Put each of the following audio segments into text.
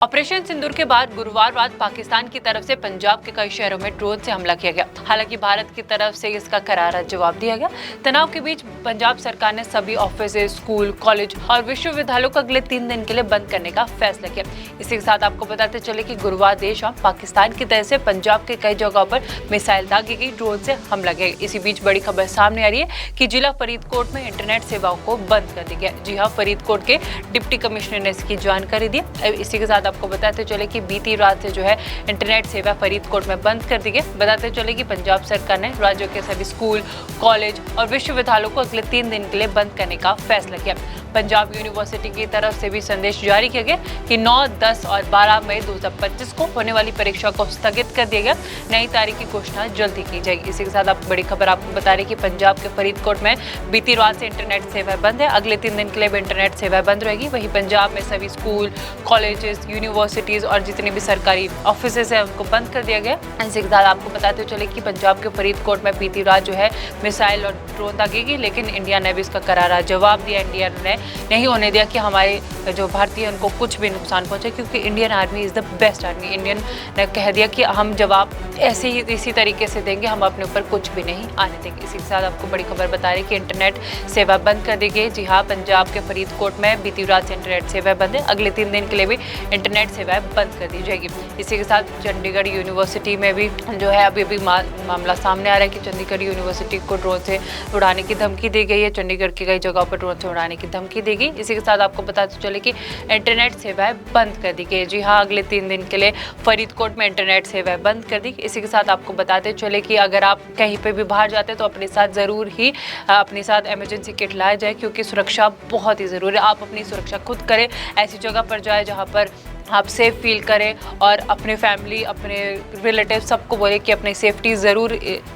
Operation सिंदूर के बाद गुरुवार रात पाकिस्तान की तरफ से पंजाब के कई शहरों में ड्रोन से हमला किया गया। हालांकि भारत की तरफ से इसका करारा जवाब दिया गया। तनाव के बीच पंजाब सरकार ने सभी ऑफिस, स्कूल, कॉलेज और विश्वविद्यालयों को अगले 3 दिन के लिए बंद करने का फैसला किया। इसी के साथ आपको बताते चले कि गुरुवार देर शाम पाकिस्तान की तरफ से पंजाब के कई जगहों पर मिसाइल दागी गई, ड्रोन से हमला किया। इसी बीच बड़ी खबर सामने आ रही है कि जिला फरीदकोट में इंटरनेट सेवाओं को बंद कर दिया गया। जी हाँ, फरीदकोट के डिप्टी कमिश्नर ने इसकी जानकारी दी। इसी के साथ आपको बताते चले कि बीती रात से जो है इंटरनेट सेवा फरीदकोट में बंद कर दी गई। बताते चले कि पंजाब सरकार ने राज्यों के सभी स्कूल, कॉलेज और विश्वविद्यालयों को अगले 3 दिन के लिए बंद करने का फैसला किया। पंजाब यूनिवर्सिटी की तरफ से भी संदेश जारी किया गया कि 9, 10 और 12 मई 2025 को होने वाली परीक्षा को स्थगित कर दिया गया। नई तारीख की घोषणा जल्दी की जाएगी। इसी के साथ आप बड़ी खबर आपको बता रहे कि पंजाब के फरीदकोट में बीती रात से इंटरनेट सेवाएं बंद है। अगले 3 दिन के लिए भी इंटरनेट सेवाएं बंद रहेगी। वहीं पंजाब में सभी स्कूल, कॉलेजेस, यूनिवर्सिटीज और जितने भी सरकारी ऑफिसेज है उनको बंद कर दिया गया। इसी के साथ आपको बताते चले कि पंजाब के फरीदकोट में बीती रात जो है मिसाइल और ड्रोन दागी गई, लेकिन इंडिया ने भी इसका करारा जवाब दिया। इंडिया ने नहीं होने दिया कि हमारे जो भारतीय उनको कुछ भी नुकसान पहुंचे, क्योंकि Indian army is the best army. Indian ने कह दिया कि हम जवाब ऐसे ही इसी तरीके से देंगे, हम अपने ऊपर कुछ भी नहीं आने देंगे। इसी के साथ आपको बड़ी खबर बता रही कि इंटरनेट सेवा बंद कर दी गई। जी हाँ, पंजाब के फरीदकोट में बीती रात से इंटरनेट सेवा बंद है। अगले 3 दिन के लिए भी इंटरनेट सेवाएं बंद कर दी जाएगी। इसी के साथ चंडीगढ़ यूनिवर्सिटी में भी जो है अभी मामला सामने आ रहा है कि चंडीगढ़ यूनिवर्सिटी को ड्रोन से उड़ाने की धमकी दी गई है। चंडीगढ़ की कई जगहों पर ड्रोन से उड़ाने की धमकी दी गई। इसी के साथ आपको बताते चले कि इंटरनेट सेवाएं बंद कर दी गई। जी हाँ, अगले 3 दिन के लिए फरीदकोट में इंटरनेट सेवाएं बंद कर दी। इसी के साथ आपको बताते चले कि अगर आप कहीं पे भी बाहर जाते हैं तो अपने साथ ज़रूर ही अपने साथ इमरजेंसी किट लाया जाए, क्योंकि सुरक्षा बहुत ही ज़रूरी है। आप अपनी सुरक्षा खुद करें, ऐसी जगह पर जाए जहाँ पर आप सेफ फील करें और अपने फैमिली, अपने रिलेटिव सबको बोले कि अपनी सेफ्टी ज़रूर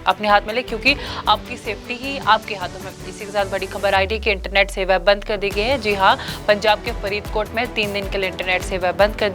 अपने हाथ में ले, क्योंकि आपकी सेफ्टी ही आपके हाथों में। इसी के साथ बड़ी खबर आई थी कि इंटरनेट सेवा बंद कर दी गई है। जी हाँ, पंजाब के फरीदकोट में 3 दिन के लिए इंटरनेट सेवा बंद कर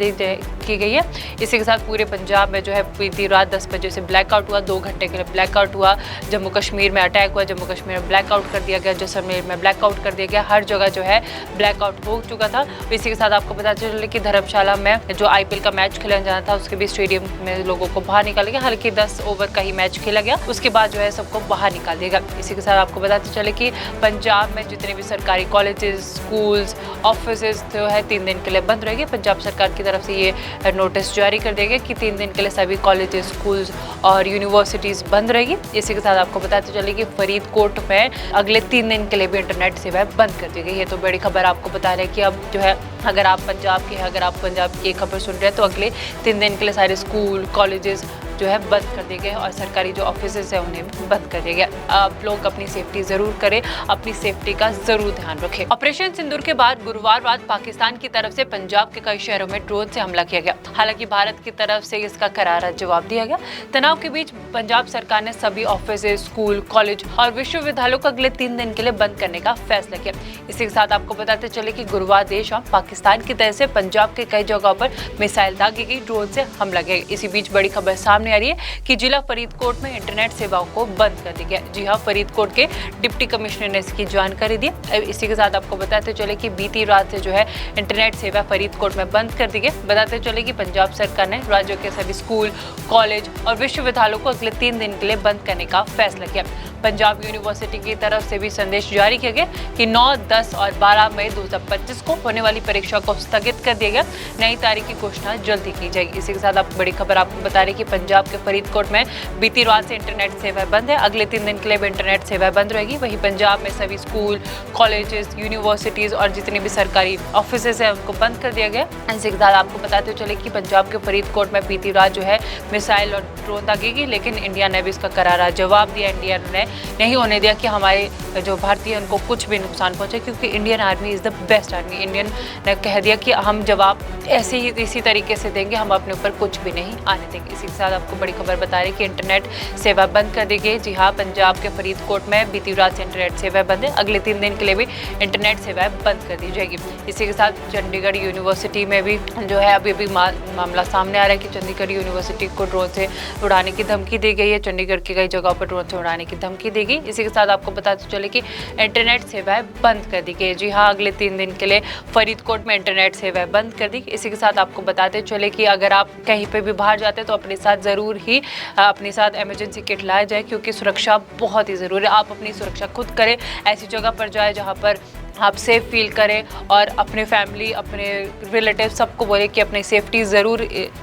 की गई है। इसी के साथ पूरे पंजाब में जो है बीती रात 10 बजे से ब्लैकआउट हुआ, 2 घंटे के लिए ब्लैकआउट हुआ। जम्मू कश्मीर में अटैक हुआ, जम्मू कश्मीर में ब्लैकआउट कर दिया गया, जैसलमेर में ब्लैकआउट कर दिया गया। हर जगह जो है ब्लैकआउट हो चुका था। इसी के साथ आपको पता चले कि धर्मशाला में जो आईपीएल का मैच खेला जाना था, उसके भी स्टेडियम में लोगों को बाहर निकाला गया। हालांकि 10 ओवर का ही मैच खेला गया, उसके बाद जो है सबको बाहर निकाल दिया गया। इसी के साथ आपको बताते चले कि पंजाब में जितने भी सरकारी कॉलेजेस, स्कूल्स, ऑफिसेज जो है 3 दिन के लिए बंद रहेंगे। पंजाब सरकार की तरफ से ये नोटिस जारी कर दिया गया कि 3 दिन के लिए सभी कॉलेजेस, स्कूल्स और यूनिवर्सिटीज़ बंद रहेगी। इसी के साथ आपको बताते चले कि फरीदकोट में अगले 3 दिन के लिए भी इंटरनेट सेवाएं बंद कर दी गई है। तो बड़ी खबर आपको बता रहे हैं कि अब जो है अगर आप पंजाब की खबर सुन रहे हैं तो अगले 3 दिन के लिए सारे स्कूल, कॉलेजेस जो है बंद कर दिए गए और सरकारी जो ऑफिसेज है उन्हें भी बंद कर दिया गया। आप लोग अपनी सेफ्टी ज़रूर करें, अपनी सेफ्टी का ज़रूर ध्यान रखें। ऑपरेशन सिंदूर के बाद गुरुवार रात पाकिस्तान की तरफ से पंजाब के कई शहरों में ड्रोन से हमला किया गया। हालांकि भारत की तरफ से इसका करारा जवाब दिया गया। तनाव के बीच पंजाब सरकार ने सभी ऑफिस, स्कूल, कॉलेज और विश्वविद्यालयों को अगले 3 दिन के लिए बंद करने का फैसला किया। इसी के साथ आपको बताते चले कि गुरुवार देर शाम पाकिस्तान की तरफ से पंजाब के कई जगहों पर मिसाइल दागी गई, ड्रोन से हमला किया। इसी बीच बड़ी खबर सामने आ रही है कि जिला फरीदकोट में इंटरनेट सेवाओं को बंद कर दिया गया। जी हाँ, फरीदकोट के डिप्टी कमिश्नर ने इसकी जानकारी दी। इसी के साथ आपको बताते चले कि बीती रात से जो है इंटरनेट सेवा फरीदकोट में बंद कर दी गई। बताते चले कि पंजाब सरकार ने राज्यों के सभी स्कूल, कॉलेज और विश्वविद्यालयों को अगले 3 दिन के लिए बंद करने का फैसला किया। पंजाब यूनिवर्सिटी की तरफ से भी संदेश जारी किया गया कि 9, 10 और 12 मई 2025 को होने वाली परीक्षा को स्थगित कर दिया गया। नई तारीख की घोषणा जल्दी की जाएगी। इसी के साथ आप बड़ी खबर आपको बता रही कि पंजाब के फरीदकोट में बीती रात से इंटरनेट सेवाएं बंद है। अगले 3 दिन के लिए भी इंटरनेट सेवाएं बंद रहेगी। वहीं पंजाब में सभी स्कूल, कॉलेजेस, यूनिवर्सिटीज और जितने भी सरकारी ऑफिसेज है उनको बंद कर दिया गया। इसी के साथ आपको बताते चले कि पंजाब के फरीदकोट में बीती रात जो है मिसाइल और ड्रोन दागी गई, लेकिन इंडिया ने भी इसका करारा जवाब दिया। इंडिया ने नहीं होने दिया कि हमारे जो भारतीय उनको कुछ भी नुकसान पहुंचे, क्योंकि Indian army is the best army. Indian ने कह दिया कि हम जवाब ऐसे ही इसी तरीके से देंगे, हम अपने ऊपर कुछ भी नहीं आने देंगे। इसी के साथ आपको बड़ी खबर बता रही कि इंटरनेट सेवा बंद कर दी गई। जी हाँ, पंजाब के फरीदकोट में बीती रात से इंटरनेट सेवा बंद है। अगले 3 दिन के लिए भी इंटरनेट सेवाएं बंद कर दी जाएगी। इसी के साथ चंडीगढ़ यूनिवर्सिटी में भी जो है अभी मामला सामने आ रहा है कि चंडीगढ़ यूनिवर्सिटी को ड्रोन से उड़ाने की धमकी दी गई है। चंडीगढ़ की कई जगहों पर ड्रोन से उड़ाने की धमकी दी गई। इसी के साथ आपको बताते चले कि इंटरनेट सेवाएं बंद कर दी गई। जी हाँ, अगले 3 दिन के लिए फरीदकोट में इंटरनेट सेवाएं बंद कर दी। इसी के साथ आपको बताते चले कि अगर आप कहीं पे भी बाहर जाते हैं तो अपने साथ ज़रूर ही अपने साथ इमरजेंसी किट लाया जाए, क्योंकि सुरक्षा बहुत ही ज़रूरी है। आप अपनी सुरक्षा खुद करें, ऐसी जगह पर जाए जहाँ पर आप सेफ फील करें और अपने फैमिली, अपने रिलेटिव सबको बोले कि अपनी सेफ्टी ज़रूर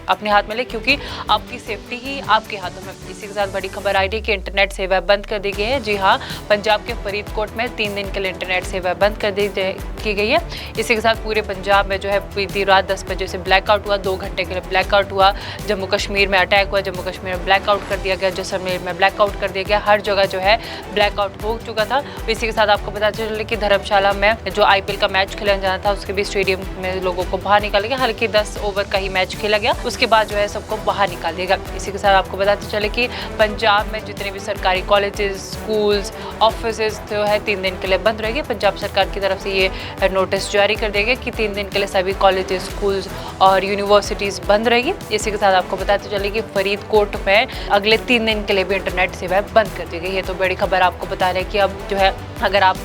अपने हाथ में ले, क्योंकि आपकी सेफ्टी ही आपके हाथों में। इसी के साथ बड़ी खबर आई थी कि इंटरनेट सेवा बंद कर दी गई है। जी हाँ, पंजाब के फरीदकोट में 3 दिन के लिए इंटरनेट सेवा बंद कर दी की गई है। इसी के साथ पूरे पंजाब में जो है बीती रात 10 बजे से ब्लैकआउट हुआ, 2 घंटे के लिए ब्लैकआउट हुआ। जम्मू कश्मीर में अटैक हुआ, जम्मू कश्मीर में ब्लैकआउट कर दिया गया, जैसलमेर में ब्लैकआउट कर दिया गया, हर जगह जो है ब्लैकआउट हो चुका था। इसी के साथ आपको पता चले कि धर्मशाला में जो IPL का मैच खेला जाना था, उसके भी स्टेडियम में लोगों को बाहर निकाला गया। हालांकि 10 ओवर का ही मैच खेला गया, उसके बाद जो है सबको बाहर निकाल दिया गया। इसी के साथ आपको बताते चले कि पंजाब में जितने भी सरकारी कॉलेजेस, स्कूल्स, ऑफिसेज जो है 3 दिन के लिए बंद रहेंगे। पंजाब सरकार की तरफ से ये नोटिस जारी कर दिया गया कि 3 दिन के लिए सभी कॉलेजेस, स्कूल्स और यूनिवर्सिटीज़ बंद रहेगी। इसी के साथ आपको बताते चले कि फरीदकोट में अगले 3 दिन के लिए भी इंटरनेट सेवाएं बंद कर दी गई है। तो बड़ी खबर आपको बता रहे हैं कि अब जो है अगर आप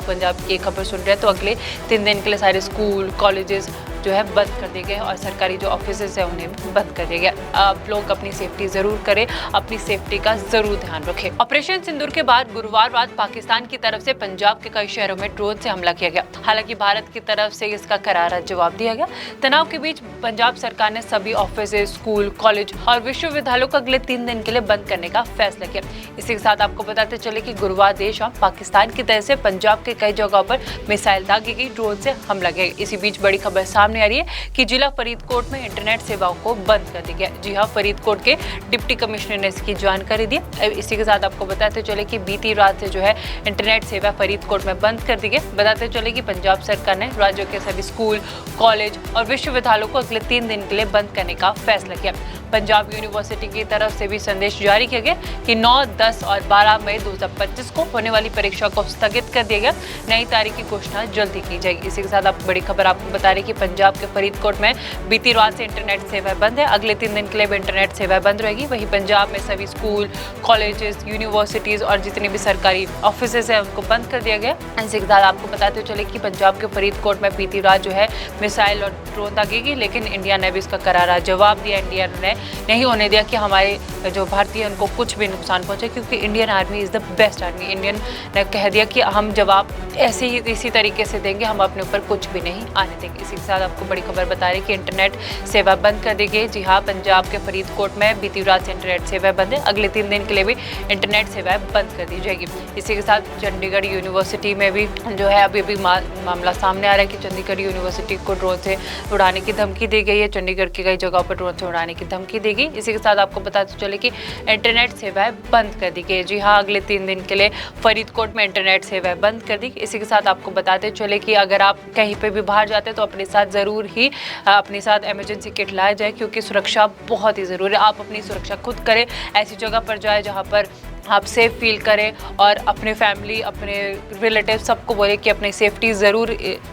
पंजाब की खबर सुन रहे हैं तो अगले 3 दिन के लिए सारे स्कूल, कॉलेजेस जो है बंद कर दिए गए और सरकारी जो ऑफिसेज है उन्हें बंद कर दिया गया। आप लोग अपनी सेफ्टी ज़रूर करें, अपनी सेफ्टी का ज़रूर ध्यान रखें। ऑपरेशन सिंदूर के बाद गुरुवार रात पाकिस्तान की तरफ से पंजाब के कई शहरों में ड्रोन से हमला किया गया। हालांकि भारत की तरफ से इसका करारा जवाब दिया गया। तनाव के बीच पंजाब सरकार ने सभी ऑफिसेज, स्कूल, कॉलेज और विश्वविद्यालयों को अगले 3 दिन के लिए बंद करने का फैसला किया। इसी के साथ आपको बताते चले कि गुरुवार देर शाम पाकिस्तान की तरफ से पंजाब के कई जगहों पर मिसाइल दागी गई, ड्रोन से हमला किया। इसी बीच बड़ी खबर सामने आ रही है कि जिला फरीदकोट में इंटरनेट सेवाओं को बंद कर दिया गया। जी हाँ, फरीदकोट के डिप्टी कमिश्नर ने इसकी जानकारी दी। इसी के साथ आपको बताते चले कि बीती रात से जो है इंटरनेट सेवा फरीदकोट में बंद कर दी गई। बताते चले कि पंजाब सरकार ने राज्यों के सभी स्कूल, कॉलेज और विश्वविद्यालयों को अगले 3 दिन के लिए बंद करने का फैसला किया। पंजाब यूनिवर्सिटी की तरफ से भी संदेश जारी किया गया कि 9, 10 और 12 मई 2025 को होने वाली परीक्षा को स्थगित कर दिया गया। नई तारीख की घोषणा जल्दी की जाएगी। इसी के साथ आप बड़ी खबर आपको बता रही कि पंजाब के फरीदकोट में बीती रात से इंटरनेट सेवाएं बंद है। अगले 3 दिन के लिए भी इंटरनेट सेवाएं बंद रहेगी। वहीं पंजाब में सभी स्कूल, कॉलेजेस, यूनिवर्सिटीज और जितने भी सरकारी ऑफिसेज है उनको बंद कर दिया गया। इसी के साथ आपको बताते चले कि पंजाब के फरीदकोट में बीती रात जो है मिसाइल और ड्रोन दागेगी, लेकिन इंडिया ने भी इसका करारा जवाब दिया। इंडिया ने नहीं होने दिया कि हमारे जो भारतीय उनको कुछ भी नुकसान पहुंचे, क्योंकि Indian army is the best army. Indian ने कह दिया कि हम जवाब ऐसे ही इसी तरीके से देंगे, हम अपने ऊपर कुछ भी नहीं आने देंगे। इसी के साथ आपको बड़ी खबर बता रही कि इंटरनेट सेवा बंद कर दी गई। जी हाँ, पंजाब के फरीदकोट में बीती रात से इंटरनेट सेवाएं बंद है। अगले 3 दिन के लिए भी इंटरनेट सेवाएं बंद कर दी जाएगी। इसी के साथ चंडीगढ़ यूनिवर्सिटी में भी जो है अभी मामला सामने आ रहा है कि चंडीगढ़ यूनिवर्सिटी को ड्रोन से उड़ाने की धमकी दी गई है। चंडीगढ़ की कई जगहों पर ड्रोन से उड़ाने की धमकी दी गई। इसी के साथ आपको बताते चले कि इंटरनेट सेवाएं बंद कर दी गई। जी हाँ, अगले 3 दिन के लिए फरीदकोट में इंटरनेट सेवाएं बंद कर दी। इसी के साथ आपको बताते चले कि अगर आप कहीं पे भी बाहर जाते हैं तो अपने साथ ज़रूर ही अपने साथ इमरजेंसी किट लाया जाए, क्योंकि सुरक्षा बहुत ही ज़रूरी है। आप अपनी सुरक्षा खुद करें, ऐसी जगह पर जाए जहाँ पर आप सेफ फील करें और अपने फैमिली, अपने रिलेटिव सबको बोले कि अपनी सेफ्टी ज़रूर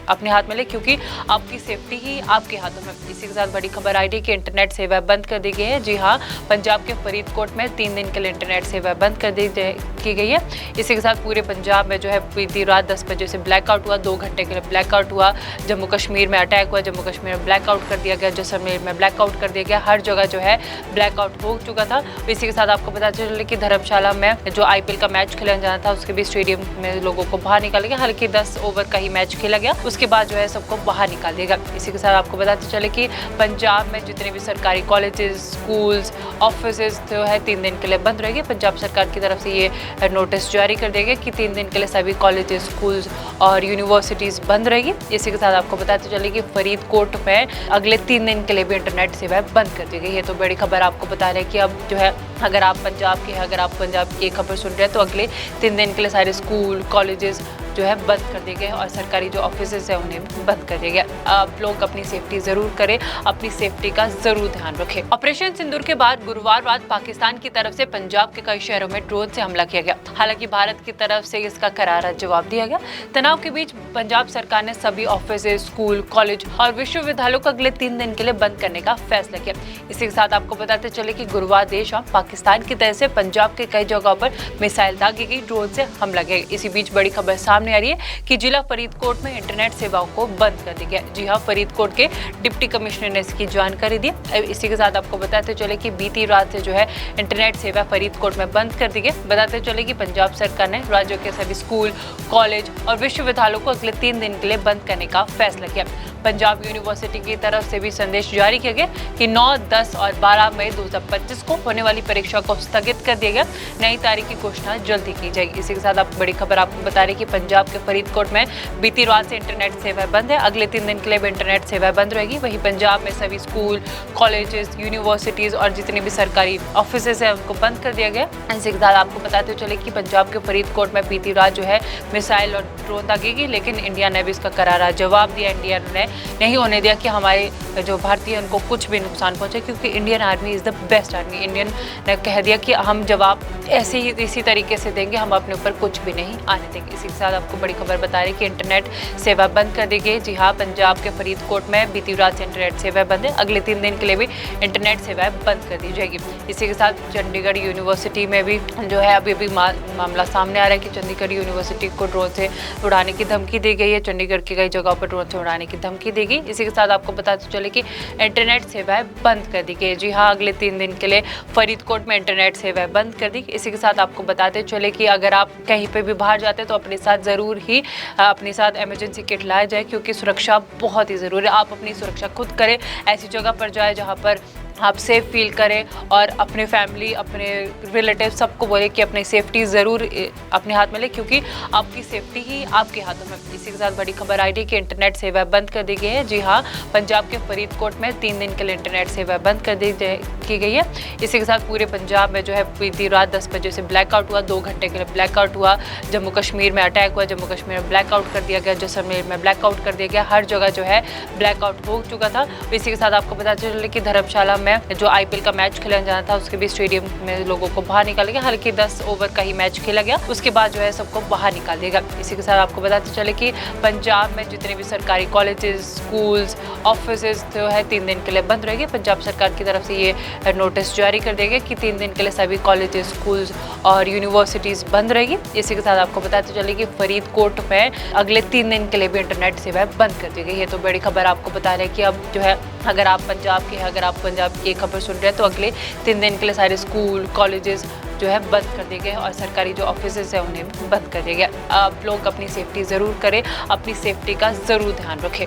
अपने हाथ में ले, क्योंकि आपकी सेफ्टी ही आपके हाथों में। इसी के साथ बड़ी खबर आई थी कि इंटरनेट सेवा बंद कर दी गई है। जी हाँ, पंजाब के फरीदकोट में 3 दिन के लिए इंटरनेट सेवा बंद कर दी की गई है। इसी के साथ पूरे पंजाब में जो है बीती रात 10 बजे से ब्लैकआउट हुआ, 2 घंटे के लिए ब्लैकआउट हुआ। जम्मू कश्मीर में अटैक हुआ, जम्मू कश्मीर में ब्लैकआउट कर दिया गया, जैसलमेर में ब्लैकआउट कर दिया गया, हर जगह जो है ब्लैकआउट हो चुका था। इसी के साथ आपको पता चले कि धर्मशाला में जो IPL का मैच खेला जाना था, उसके भी स्टेडियम में लोगों को बाहर निकाला गया। हालांकि 10 ओवर का ही मैच खेला गया, उसके बाद जो है सबको बाहर निकाल दिया गया। इसी के साथ आपको बताते चले कि पंजाब में जितने भी सरकारी कॉलेजेस, स्कूल्स, ऑफिसेज जो है 3 दिन के लिए बंद रहेंगे। पंजाब सरकार की तरफ से ये नोटिस जारी कर दिया गया कि 3 दिन के लिए सभी कॉलेजेस, स्कूल्स और यूनिवर्सिटीज़ बंद रहेगी। इसी के साथ आपको बताते चले कि फरीदकोट में अगले 3 दिन के लिए भी इंटरनेट सेवाएं बंद कर दी गई है। तो बड़ी खबर आपको बता रहे हैं कि अब जो है अगर आप पंजाब की खबर सुन रहे हैं तो अगले 3 दिन के लिए सारे स्कूल, कॉलेजेस जो है बंद कर दिए गए और सरकारी जो ऑफिसेज है उन्हें बंद कर दिया गया। आप लोग अपनी सेफ्टी जरूर करें, अपनी सेफ्टी का जरूर ध्यान रखें। ऑपरेशन सिंदूर के बाद गुरुवार रात पाकिस्तान की तरफ से पंजाब के कई शहरों में ड्रोन से हमला किया गया। हालांकि भारत की तरफ से इसका करारा जवाब दिया गया। तनाव के बीच पंजाब सरकार ने सभी ऑफिस, स्कूल, कॉलेज और विश्वविद्यालयों को अगले 3 दिन के लिए बंद करने का फैसला किया। इसी के साथ आपको बताते चले कि गुरुवार देर शाम पाकिस्तान की तरफ से पंजाब के कई जगहों पर मिसाइल दागी गई, ड्रोन से हमला किया। इसी बीच बड़ी खबर सामने आ रही है कि जिला फरीदकोट में इंटरनेट सेवाओं को बंद कर दिया गया। जी हाँ, फरीदकोट के डिप्टी कमिश्नर ने इसकी जानकारी दी। इसी के साथ आपको बताते चले कि बीती रात से जो है इंटरनेट सेवा फरीदकोट में बंद कर दी गई। बताते चले कि पंजाब सरकार ने राज्यों के सभी स्कूल, कॉलेज और विश्वविद्यालयों को अगले 3 दिन के लिए बंद करने का फैसला किया। पंजाब यूनिवर्सिटी की तरफ से भी संदेश जारी किया गया कि 9, 10 और 12 मई 2025 को होने वाली परीक्षा को स्थगित कर दिया गया। नई तारीख की घोषणा जल्दी की जाएगी। इसी के साथ आप बड़ी खबर आपको बता रही कि पंजाब के फरीदकोट में बीती रात से इंटरनेट सेवा बंद है। अगले 3 दिन के लिए भी इंटरनेट सेवा बंद रहेगी। वहीं पंजाब में सभी स्कूल, कॉलेजेस, यूनिवर्सिटीज और जितने भी सरकारी ऑफिसेज है उनको बंद कर दिया गया। इसी के साथ आपको बताते चले कि पंजाब के फरीदकोट में बीती रात जो है मिसाइल और ड्रोन दागेगी, लेकिन इंडिया ने भी इसका करारा जवाब दिया। इंडिया ने नहीं होने दिया कि हमारे जो भारतीय उनको कुछ भी नुकसान पहुंचे, क्योंकि Indian army is the best army. Indian ने कह दिया कि हम जवाब ऐसे ही इसी तरीके से देंगे, हम अपने ऊपर कुछ भी नहीं आने देंगे। इसी के साथ आपको बड़ी खबर बता रही कि इंटरनेट सेवा बंद कर दी गई। जी हाँ, पंजाब के फरीदकोट में बीती रात से इंटरनेट सेवा बंद है। अगले 3 दिन के लिए भी इंटरनेट सेवाएं बंद कर दी जाएगी। इसी के साथ चंडीगढ़ यूनिवर्सिटी में भी जो है अभी मामला सामने आ रहा है कि चंडीगढ़ यूनिवर्सिटी को ड्रोन से उड़ाने की धमकी दी गई है। चंडीगढ़ की कई जगहों पर ड्रोन से उड़ाने की धमकी दी गई। इसी के साथ आपको बताते चले कि इंटरनेट सेवाएं बंद कर दी गई। जी हाँ, अगले 3 दिन के लिए फरीदकोट में इंटरनेट सेवाएं बंद कर दी। इसी के साथ आपको बताते चले कि अगर आप कहीं पे भी बाहर जाते हैं तो अपने साथ ज़रूर ही अपने साथ इमरजेंसी किट लाया जाए, क्योंकि सुरक्षा बहुत ही ज़रूरी है। आप अपनी सुरक्षा खुद करें, ऐसी जगह पर जाए जहाँ पर आप सेफ फील करें और अपने फैमिली, अपने रिलेटिव सबको बोले कि अपनी सेफ्टी ज़रूर अपने हाथ में ले, क्योंकि आपकी सेफ्टी ही आपके हाथों में। इसी के साथ बड़ी खबर आई थी कि इंटरनेट सेवा बंद कर दी गई है। जी हाँ, पंजाब के फरीदकोट में 3 दिन के लिए इंटरनेट सेवा बंद कर दी की गई है। इसी के साथ पूरे पंजाब में जो है बीती रात 10 बजे से ब्लैकआउट हुआ, 2 घंटे के लिए ब्लैकआउट हुआ। जम्मू कश्मीर में अटैक हुआ, जम्मू कश्मीर में ब्लैकआउट कर दिया गया, जैसलमेर में ब्लैकआउट कर दिया गया। हर जगह जो है ब्लैकआउट हो चुका था। इसी के साथ आपको पता चले कि धर्मशाला में जो IPL का मैच खेलने जाना था उसके भी स्टेडियम में लोगों को बाहर निकाला गया। हालांकि 10 ओवर का ही मैच खेला गया, उसके बाद जो है सबको बाहर निकाल दिया गया। इसी के साथ आपको बताते चले कि पंजाब में जितने भी सरकारी कॉलेजेस, स्कूल्स, ऑफिसेज जो है 3 दिन के लिए बंद रहेगी। पंजाब सरकार की तरफ से ये नोटिस जारी कर दिया गया कि 3 दिन के लिए सभी कॉलेजेस, स्कूल्स और यूनिवर्सिटीज़ बंद रहेगी। इसी के साथ आपको बताते चले कि फरीदकोट में अगले 3 दिन के लिए भी इंटरनेट सेवाएं बंद कर दी गई है। तो बड़ी खबर आपको बता रहे हैं कि अब जो है अगर आप पंजाब के हैं, अगर आप पंजाब की खबर सुन रहे हैं तो अगले 3 दिन के लिए सारे स्कूल, कॉलेजेस जो है बंद कर दिए गए और सरकारी जो ऑफिसेज है उन्हें बंद कर दिया गया। आप लोग अपनी सेफ्टी ज़रूर करें, अपनी सेफ्टी का ज़रूर ध्यान रखें।